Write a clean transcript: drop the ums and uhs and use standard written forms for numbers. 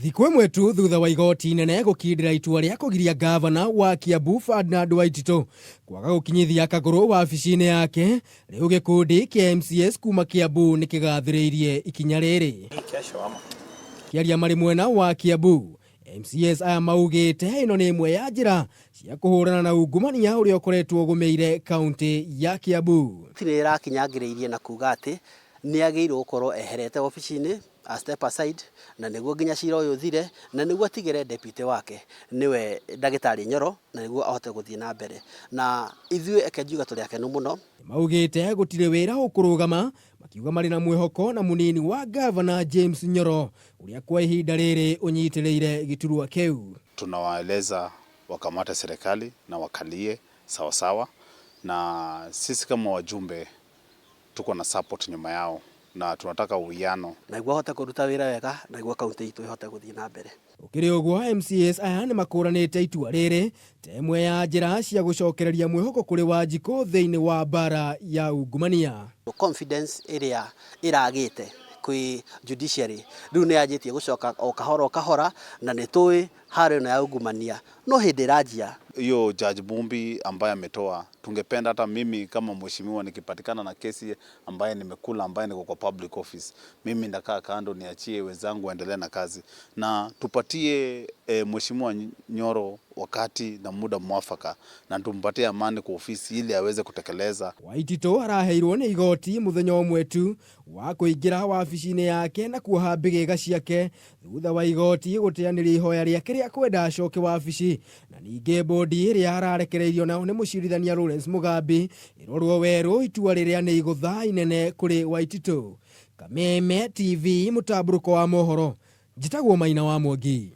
Thikũ ĩmwe tu thutha wa igoti inene gũkindĩra itua rĩa kũgiria ngavana wa Kiambu Ferdinand Waititu kwaga gũkinyithia kagũrũ wabici-inĩ yake, rĩu gĩkundi kĩa MCAs kuuma Kiambu nikigathiriirie ikinya rĩrĩ. Kĩaria marĩ mwena wa Kiambu, MCAs aya maugite ĩno nĩ ĩmwe ya njĩra cia kũhũrana na ungumania ũrĩa ũkoretwo ũgũmĩire kaunti ya Kiambu. Niriraugire na kuga atĩ nĩagĩrĩirwo gũkorwo eherete wabici-inĩ a step aside, na nĩguo nginya cira ũyũ thire, na nĩguo atigĩre deputy wake niwe ndagĩtarĩ Nyoro, na nĩguo ahote gũthiĩ na mbere. Na ithuĩ ekenjuga tũrĩ akenu mũno. Maugite gutiri wira ukurugama, makiuga marĩ na mwĩhoko na munini wa gavana James Nyoro ũrĩa kwa ihinda rĩrĩ anyitiriire giturwa kĩu. Tunawaeleza wakamate serikali na wakalie sawa sawa, na sisi kama wajumbe tuko na support nyuma yao na tunataka uwiano, na nĩguo ahote kũruta wĩra wega, na nĩguo kaunti itũ ihote gũthiĩ na mbere. Ũkĩrĩ ũguo, MCAs aya nĩ makũranĩte itua rĩrĩ ta ĩmwe ya njĩra cia gũcokereria mwĩhoko kũrĩ Wanjikũ thĩinĩ wa mbara ya ungumania. Confidence ĩrĩa ĩragĩte kwĩ judiciary rĩu nĩ yanjĩtie gũcoka o kahora, na nĩtũĩ harĩ na ya ungumania no hĩndĩ ĩranjia. Hiyo Judge Bumbi ambaye ametoa, tungependa hata mimi kama mheshimiwa nikipatikana na kesi ambaye nimekula, ambaye niko kwa public office, mimi ndakaa kando, niachie wenzangu waendelee na kazi, na tupatie mheshimiwa Nyoro wakati na muda mwafaka, na tumpatie amani kwa ofisi ili aweze kutekeleza. Waititu araheirwo nĩ igoti muthenya ũmwe tu wa kũingĩra wabici-inĩ yake na kuoha mbĩgĩga ciake thutha wa igoti gũteanĩria ihoya rĩake rĩa kwenda acoke wabici, na ningĩ bodi ĩrĩa ararekereirio nao nĩ mũcirithania Lawrence Mugambi ĩrorwo werũ itua rĩrĩa nĩ igũtha inene kũrĩ Waititu. Kameme TV, mũtambũrũko wa mohoro, njĩtagwo Maina wa Mwangi.